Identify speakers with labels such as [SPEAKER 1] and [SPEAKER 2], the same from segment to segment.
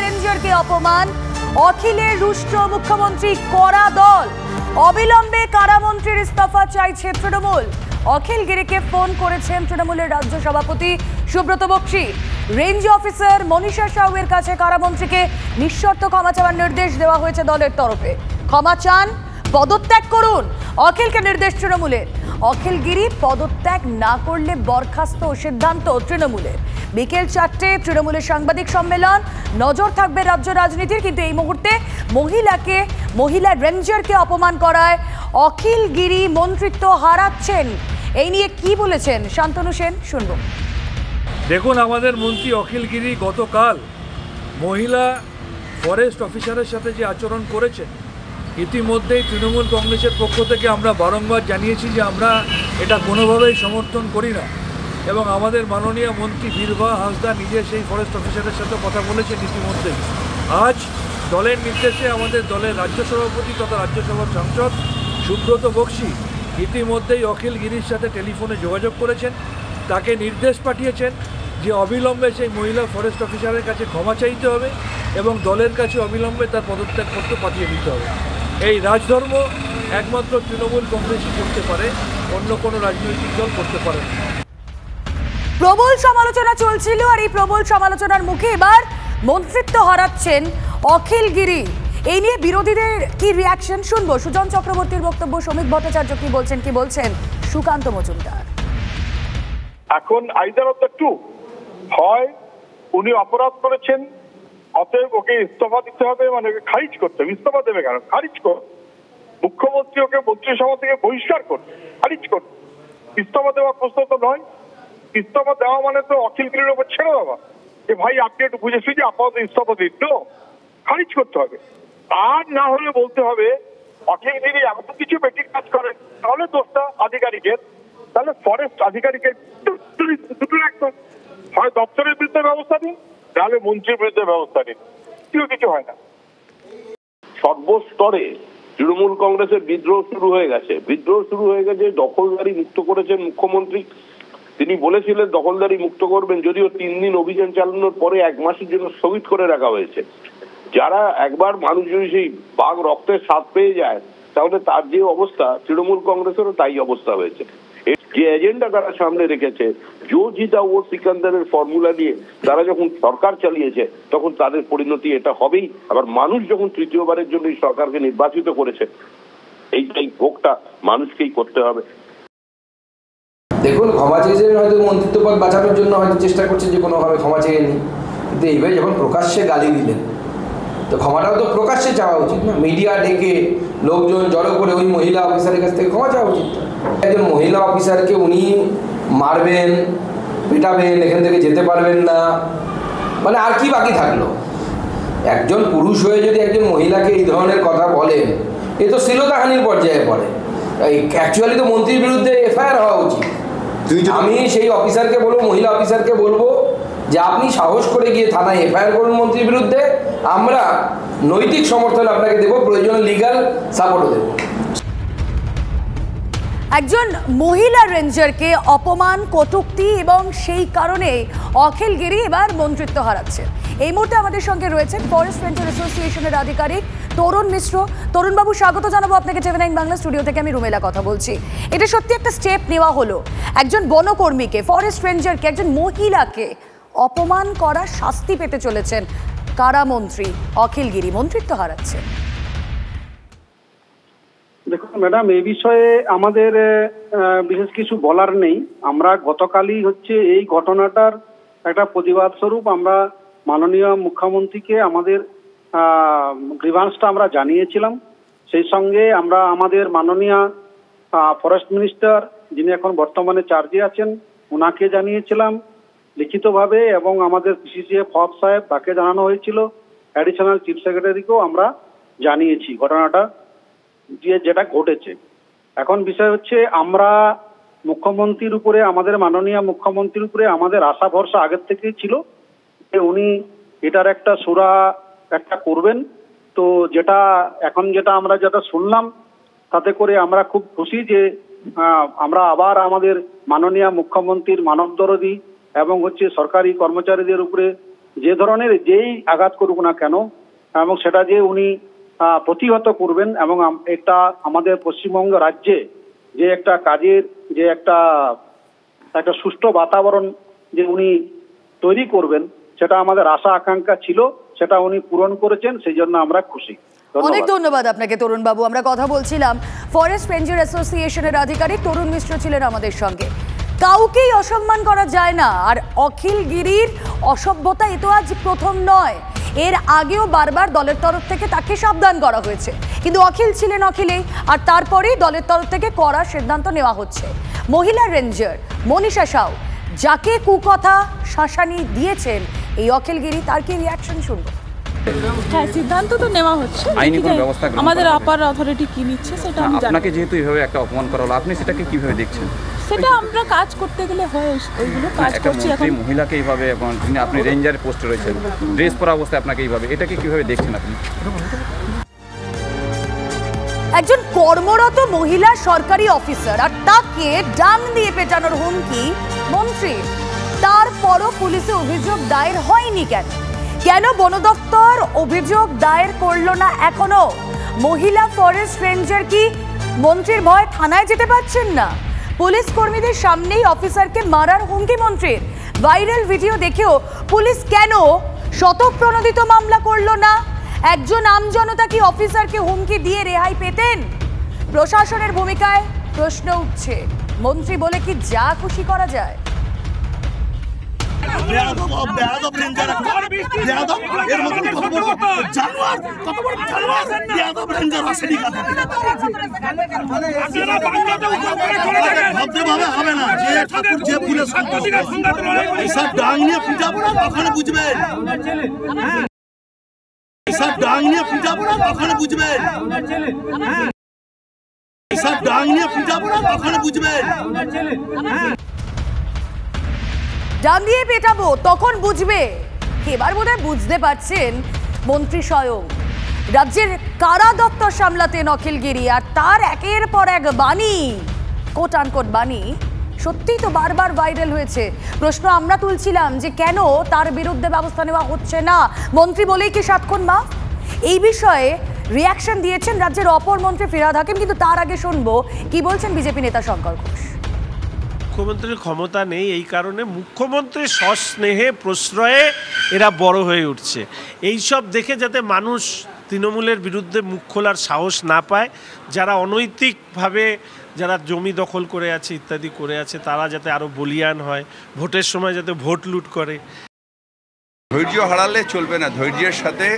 [SPEAKER 1] রেঞ্জারকে অপমান, অখিলের রুষ্ট মুখ্যমন্ত্রী কড়া দল, অবিলম্বে কারামন্ত্রীর ইস্তফা চাইছে তৃণমূল। অখিল গিরিকে ফোন করেছেন তৃণমূলের রাজ্য সভাপতি সুব্রত বক্সী। রেঞ্জ অফিসার মনীষা সাউয়ের কাছে কারামন্ত্রীকে নিঃশর্ত ক্ষমা চাওয়ার নির্দেশ দেওয়া হয়েছে দলের তরফে। ক্ষমা চান, পদত্যাগ করুন, অখিলকে নির্দেশ তৃণমূলের। অখিল গিরি পদত্যাগ না করলে বরখাস্ত সিদ্ধান্ত তৃণমূলের। বিকেল 4টে তৃণমূলের সাংবাদিক সম্মেলন, নজর থাকবে রাজ্য রাজনীতির। কিন্তু এই মুহূর্তে মহিলা রেঞ্জারকে অপমান করায় অখিল গিরি মন্ত্রিত্ব হারাচ্ছেন। এই নিয়ে কি বলেছেন শান্তনু সেন, শুনব।
[SPEAKER 2] দেখুন, আমাদের মন্ত্রী অখিল গিরি গতকাল মহিলা ফরেস্ট অফিসারের সাথে যে আচরণ করেছেন, ইতিমধ্যেই তৃণমূল কংগ্রেসের পক্ষ থেকে আমরা বারংবার জানিয়েছি যে আমরা এটা কোনোভাবেই সমর্থন করি না। এবং আমাদের মাননীয় মন্ত্রী বীরভা হাঁসদা নিজে সেই ফরেস্ট অফিসারের সাথে কথা বলেছেন ইতিমধ্যেই। আজ দলের নির্দেশে আমাদের দলের রাজ্য সভাপতি তথা রাজ্যসভার সাংসদ সুব্রত বক্সী ইতিমধ্যেই অখিল গিরির সাথে টেলিফোনে যোগাযোগ করেছেন, তাকে নির্দেশ পাঠিয়েছেন যে অবিলম্বে সেই মহিলা ফরেস্ট অফিসারের কাছে ক্ষমা চাইতে হবে এবং দলের কাছে অবিলম্বে তার পদত্যাগপত্র পাঠিয়ে দিতে হবে। এই রাজধর্ম একমাত্র তৃণমূল কংগ্রেসই করতে পারে, অন্য কোনো রাজনৈতিক দল করতে পারে না।
[SPEAKER 1] প্রবল সমালোচনা চলছিল, আর এই প্রবল সমালোচনার মুখে এবার মন্ত্রিত্ব হারাচ্ছেন অখিল গিরি। এই নিয়ে বিরোধীদের কি রিয়াকশন শুনবো। সুজন চক্রবর্তীর বক্তব্য, শ্রমিক ভট্টাচার্য কি বলছেন সুকান্ত মজুমদার।
[SPEAKER 3] এখন আইদার অফ দ্য টু, হয় উনি অপরাধ করেছেন, অতএব ওকে ইস্তফা দিতে হবে, মানে ওকে খারিজ করতে হবে। ইস্তফা দেবে কেন? খারিজ কর। মুখ্যমন্ত্রী ওকে মন্ত্রিসভা থেকে বহিষ্কার করবে, খারিজ করবে। ইস্তফা দেওয়া প্রশ্ন তো নয়। ইস্তফা দেওয়া মানে তো অখিল গিরির ওপর ছেড়ে দেওয়া যে ভাই আপনি একটু বুঝে সুঝে আপাতত ইস্তফা দিন, খারিজ করতে হবে। আর না হলে বলতে হবে অখিল গিরি এমন কিছু বেঠিক কাজ করেন, তাহলে দোষটা আধিকারিকের, তাহলে ফরেস্ট আধিকারিকের দুটো একদম, হয় দপ্তরের বিরুদ্ধে ব্যবস্থা নিন, তাহলে মন্ত্রীর বিরুদ্ধে ব্যবস্থা নিন, কিছু হয় না।
[SPEAKER 4] সর্বস্তরে তৃণমূল কংগ্রেসের বিদ্রোহ শুরু হয়ে গেছে। দখলদারি মুক্ত করেছেন মুখ্যমন্ত্রী। তিনি বলেছিলেন দখলদারি মুক্ত করবেন, যদিও 3 দিন অভিযান চালানোর পরে 1 মাসের জন্য স্থগিত করে রাখা হয়েছে। যারা একবার মানুষ যদি সেই বাঘ রক্তের স্বাদ পেয়ে যায়, তাহলে তার যে অবস্থা, তৃণমূল কংগ্রেসেরও তাই অবস্থা হয়েছে। যে এজেন্ডা তারা সামনে রেখেছে, জো জিতা ও সিকান্দারের ফর্মুলা নিয়ে তারা যখন সরকার চালিয়েছে, তখন তাদের পরিণতি এটা হবেই। আবার মানুষ যখন তৃতীয়বারের জন্য এই সরকারকে নির্বাচিত করেছে, এইটাই ভোগটা মানুষকেই করতে হবে।
[SPEAKER 5] দেখুন, ক্ষমা চেয়েছেন হয়তো মন্ত্রিত্ব পদ বাঁচানোর জন্য, হয়তো চেষ্টা করছে যে কোনোভাবে ক্ষমা চেয়ে নিই। কিন্তু এইভাবে যখন প্রকাশ্যে গালি দিলেন, তো ক্ষমাটাও তো প্রকাশ্যে চাওয়া উচিত না? মিডিয়া ডেকে লোকজন জড়ো করে ওই মহিলা অফিসারের কাছ থেকে ক্ষমা চাওয়া উচিত। একজন মহিলা অফিসারকে উনি মারবেন, পেটাবেন, এখান থেকে যেতে পারবেন না, মানে আর কি বাকি থাকলো? একজন পুরুষ হয়ে যদি একজন মহিলাকে এই ধরনের কথা বলেন, এ তো শ্লীলতাহানির পর্যায়ে পড়ে। অ্যাকচুয়ালি তো মন্ত্রীর বিরুদ্ধে এফআইআর হওয়া উচিত। আমি সেই অফিসারকে বলবো, মহিলা অফিসারকে বলবো যে আপনি সাহস করে গিয়ে থানায় এফআইআর করুন মন্ত্রীর বিরুদ্ধে। আমরা নৈতিক সমর্থন আপনাকে দেবো, প্রয়োজনে লিগ্যাল সাপোর্টও দেবো।
[SPEAKER 1] একজন মহিলা রেঞ্জারকে অপমান, কটূক্তি এবং সেই কারণে অখিল গিরি এবার মন্ত্রিত্ব হারাচ্ছে। এই মুহূর্তে আমাদের সঙ্গে রয়েছেন ফরেস্ট রেঞ্জার অ্যাসোসিয়েশনের আধিকারিক তরুণ মিশ্র। তরুণবাবু, স্বাগত জানাবো আপনাকে TV9 বাংলা স্টুডিও থেকে। আমি রুমেলা কথা বলছি। এটা সত্যি একটা স্টেপ নেওয়া হলো, একজন বনকর্মীকে, ফরেস্ট রেঞ্জারকে, একজন মহিলাকে অপমান করা শাস্তি পেতে চলেছেন কারামন্ত্রী অখিল গিরি, মন্ত্রিত্ব হারাচ্ছে।
[SPEAKER 6] দেখুন ম্যাডাম, এই বিষয়ে আমাদের বিশেষ কিছু বলার নেই। আমরা গতকালই এই ঘটনাটার একটা প্রতিবাদ স্বরূপ আমরা মাননীয় মুখ্যমন্ত্রীকে আমাদের গ্রিভান্সটা আমরা জানিয়েছিলাম। সেই সঙ্গে আমরা আমাদের মাননীয় ফরেস্ট মিনিস্টার, যিনি এখন বর্তমানে চার্জে আছেন, ওনাকে জানিয়েছিলাম লিখিতভাবে, এবং আমাদের PCCF হক সাহেব, তাকে জানানো হয়েছিল। অ্যাডিশনাল চিফ সেক্রেটারিকেও আমরা জানিয়েছি ঘটনাটা যেটা ঘটেছে। এখন বিষয় আমরা মুখ্যমন্ত্রীর উপরে, আমাদের মাননীয় মুখ্যমন্ত্রীর উপরে আমাদের আশা ভরসা আগের থেকেই ছিল যে উনি এটার একটা সুরাহা করবেন। তো যেটা আমরা শুনলাম, তাতে করে আমরা খুব খুশি যে আমরা আবার আমাদের মাননীয় মুখ্যমন্ত্রীর মানবদরদী এবং সরকারি কর্মচারীদের উপরে যে ধরনের যেই আঘাত করুক না কেন, এবং সেটা যে উনি প্রতিহত করবেন, এবং এটা আমাদের পশ্চিমবঙ্গ রাজ্যে যে একটা কাজের যে একটা সুষ্ঠু বাতাবরণ যে উনি তৈরি করবেন, সেটা আমাদের আশা আকাঙ্ক্ষা ছিল, সেটা উনি পূরণ করেছেন, সেই জন্য আমরা খুশি।
[SPEAKER 1] অনেক ধন্যবাদ আপনাকে তরুণ বাবু। আমরা কথা বলছিলাম ফরেস্ট রেঞ্জার অ্যাসোসিয়েশনের আধিকারিক তরুণ মিশ্র ছিলেন আমাদের সঙ্গে। কাউকেই অসম্মান করা যায় না, আর অখিল গিরির অসভ্যতা এ তো আজ প্রথম নয়, এর আগেও বারবার দলের তরফ থেকে তাকে সাবধান করা হয়েছে, কিন্তু অখিল ছিলেন অখিলেই, আর তারপরেই দলের তরফ থেকে কড়া সিদ্ধান্ত নেওয়া হচ্ছে। মহিলা রেঞ্জার মনীষা সাউ যাকে কুকথা শাসানি দিয়েছেন এই অখিল গিরি, তার কি রিয়াকশন শুনবো।
[SPEAKER 7] হ্যাঁ, সিদ্ধান্ত তো নেওয়া হচ্ছে, আমাদের আপার অথরিটি কি নিচ্ছে সেটা আমি জানি।
[SPEAKER 8] আপনাকে যেহেতু এইভাবে একটা অপমান করা হলো, আপনি সেটাকে কিভাবে দেখছেন?
[SPEAKER 7] সেটা আমরা কাজ করতে গেলে হয়, ওইগুলো কাজ করছি এখন।
[SPEAKER 8] মহিলাকে এইভাবে, আপনি রেঞ্জার পোস্টে রয়েছেন, ড্রেস পরা অবস্থায় আপনাকে এইভাবে, এটাকে কিভাবে দেখছেন আপনি?
[SPEAKER 1] একজন কর্মরত মহিলা সরকারি অফিসার, আর তাকে ডাং দিয়ে পেটানোর হুমকি মন্ত্রী, তারপরও পুলিশে অভিযোগ দায়ের হয়নি কেন? কেন বন দপ্তর অভিযোগ দায়ের করলো না এখনো? মহিলা ফরেস্ট রেঞ্জার কি মন্ত্রীর ভয় থানায় যেতে পারছেন না? পুলিশ কর্মীদের সামনেই অফিসারকে মারার হুমকি মন্ত্রীর। ভাইরাল ভিডিও দেখেও পুলিশ কেন শতপ্রণোদিত মামলা করলো না? একজন আমজনতা কি অফিসারকে হুমকি দিয়ে রেহাই পেতেন? প্রশাসনের ভূমিকায় প্রশ্ন উঠছে। মন্ত্রী বলে কি যা খুশি করা যায়? ডাং দিয়ে পেটাবো তখন বুঝবে। এবার বোধহয় বুঝতে পারছেন মন্ত্রী স্বয়ং। রাজ্যের কারা দপ্তর সামলাতেন অখিল গিরি, আর তার একের পর এক বাণী, কোট আনকোট বাণী, সত্যিই তো বারবার ভাইরাল হয়েছে। প্রশ্ন আমরা তুলছিলাম যে কেন তার বিরুদ্ধে ব্যবস্থা নেওয়া হচ্ছে না? মন্ত্রী বলেই কি সাতক্ষণ মাফ? এই বিষয়ে রিয়াকশন দিয়েছেন রাজ্যের অপর মন্ত্রী ফিরহাদ হাকিম, কিন্তু তার আগে শুনবো কি বলছেন বিজেপি নেতা শঙ্কর ঘোষ।
[SPEAKER 9] মুখ্যমন্ত্রীর ক্ষমতা নেই, এই কারণে মুখ্যমন্ত্রীর সস্নেহে প্রশ্রয়ে এরা বড় হয়ে উঠছে। এইসব দেখে যাতে মানুষ তৃণমূলের বিরুদ্ধে মুখ খোলার সাহস না পায়, যারা অনৈতিকভাবে যারা জমি দখল করে আছে ইত্যাদি করে আছে, তারা যাতে আরও বলিয়ান হয়, ভোটের সময় যাতে ভোট লুট করে।
[SPEAKER 10] ধৈর্য হারালে চলবে না, ধৈর্যের সাথে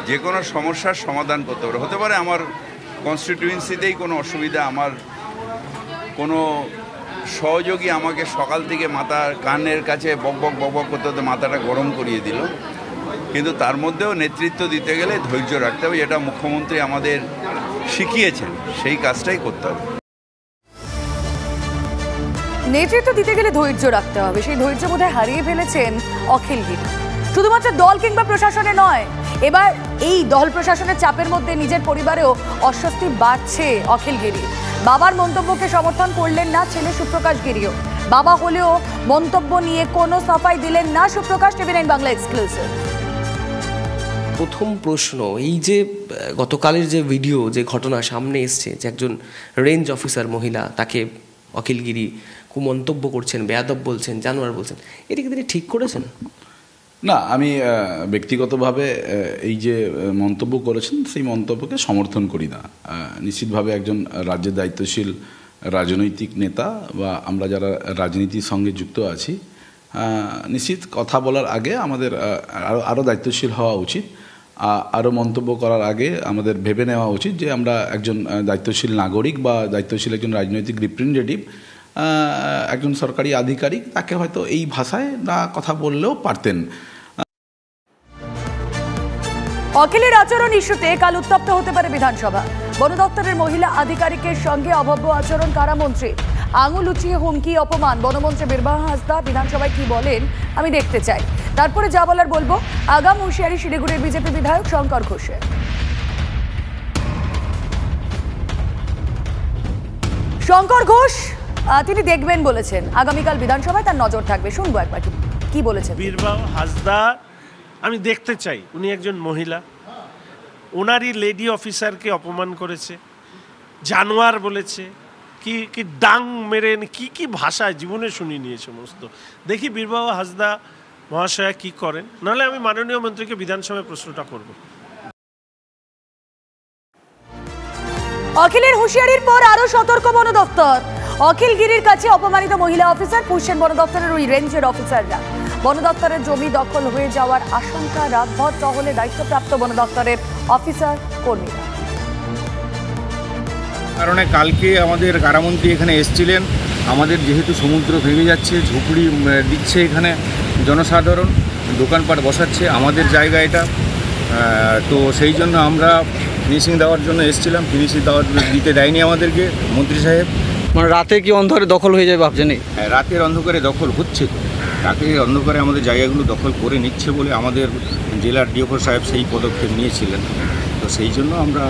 [SPEAKER 10] যে কোনো সমস্যার সমাধান করতে পারে। হতে পারে আমার কনস্টিটিউয়েন্সিতেই কোনো অসুবিধা, আমার কোনো সহযোগী আমাকে সকাল থেকে মাথার কানের কাছে বক বক করতে হতে মাথাটা গরম করিয়ে দিল, কিন্তু তার মধ্যেও নেতৃত্ব দিতে গেলে ধৈর্য রাখতে হবে। এটা মুখ্যমন্ত্রী আমাদের শিখিয়েছেন, সেই কাজটাই করতে হবে।
[SPEAKER 1] নেতৃত্ব দিতে গেলে ধৈর্য রাখতে হবে, সেই ধৈর্য বোধহয় হারিয়ে ফেলেছেন অখিল গিরি। শুধুমাত্র দল কিংবা প্রশাসনে নয়, এবার এই দল প্রশাসনের চাপের মধ্যে নিজের পরিবারেও অস্বস্তি বাড়ছে অখিল গিরি। বাবার মন্তব্যকে সমর্থন করলেন না ছেলে সুপ্রকাশ গিরিও। বাবা হলেও মন্তব্য নিয়ে কোনো সাফাই দিলেন না সুপ্রকাশ। টিভি9 বাংলা এক্সক্লুসিভ।
[SPEAKER 11] প্রথম প্রশ্ন, এই যে গতকালের যে ভিডিও, যে ঘটনা সামনে এসছে, যে একজন রেঞ্জ অফিসার মহিলা, তাকে অখিল গিরি কুমন্তব্য করছেন, বেয়াদব বলছেন, জানোয়ার বলছেন, এটা কি তিনি ঠিক করেছেন?
[SPEAKER 12] না, আমি ব্যক্তিগতভাবে এই যে মন্তব্য করেছেন সেই মন্তব্যকে সমর্থন করি না। নিশ্চিতভাবে একজন রাজ্যের দায়িত্বশীল রাজনৈতিক নেতা বা আমরা যারা রাজনীতির সঙ্গে যুক্ত আছি, নিশ্চিত কথা বলার আগে আমাদের আরও দায়িত্বশীল হওয়া উচিত। আরও মন্তব্য করার আগে আমাদের ভেবে নেওয়া উচিত যে আমরা একজন দায়িত্বশীল নাগরিক বা দায়িত্বশীল একজন রাজনৈতিক রিপ্রেজেন্টেটিভ, একজন সরকারি আধিকারিক, তাকে হয়তো এই ভাষায় না কথা বললেও পারতেন।
[SPEAKER 1] অখিলের আচরণ ইস্যুতে কাল উত্তপ্ত হতে পারে বিধানসভা। বন দপ্তরের মহিলা আধিকারিকের সঙ্গে অভব্য আচরণ কারামন্ত্রী, আঙুল উঁচিয়ে হুমকি অপমান। বনমন্ত্রী বীরবাহা হাসদা বিধানসভায় কি বলেন আমি দেখতে চাই। তারপরে যা বলার বলবো। আগাম হুঁশিয়ারি শিলিগুড়ির বিজেপি বিধায়ক শঙ্কর ঘোষের। শঙ্কর ঘোষ তিনি দেখবেন বলেছেন, আগামীকাল বিধানসভায় তার নজর থাকবে। শুনবো একবার কি বলেছেন।
[SPEAKER 9] বীরবাহা হাসদা আমি দেখতে চাই উনি একজন মহিলা, ওনারই লেডি অফিসারকে অপমান করেছে, জানোয়ার বলেছে, কি কি ডাং মেরে কি কি ভাষায় জীবনে শুনিনি এই সমস্ত। দেখি বীরবাহু হাসদা মহাশয়া কি করেন, নাহলে আমি মাননীয় মন্ত্রীকে বিধানসভায় প্রশ্নটা করব।
[SPEAKER 1] অখিলের হুঁশিয়ারির পর আরো সতর্ক বন দপ্তর। অখিল গিরির কাছে অপমানিত মহিলা অফিসার, পুষছেন বন দপ্তরের ওই রেঞ্জের অফিসাররা। বন দপ্তরের জমি দখল হয়ে যাওয়ার আশঙ্কা, রাতভর টহলে দায়িত্বপ্রাপ্ত বন দপ্তরের অফিসার কর্মীরা।
[SPEAKER 13] কারণে কালকে আমাদের কারামন্ত্রী এখানে এসেছিলেন। আমাদের যেহেতু সমুদ্র ভেঙে যাচ্ছে, ঝুপড়ি দিচ্ছে, এখানে জনসাধারণ দোকানপাট বসাচ্ছে, আমাদের জায়গা এটা, তো সেই জন্য আমরা ফিনিশিং দেওয়ার জন্য এসেছিলাম। ফিনিশিং দিতে দেয়নি আমাদেরকে মন্ত্রী সাহেব।
[SPEAKER 14] মানে রাতে কি অন্ধকারে দখল হয়ে যায় ভাবছেন?
[SPEAKER 13] হ্যাঁ, রাতের অন্ধকারে দখল হচ্ছে, তো তাকে অন্ধকারে আমাদের জায়গাগুলো দখল করে নিচ্ছে বলে আমাদের জেলার ডিএফও সাহেব সেই পদক্ষেপ নিয়েছিলেন, তো সেই জন্য আমরা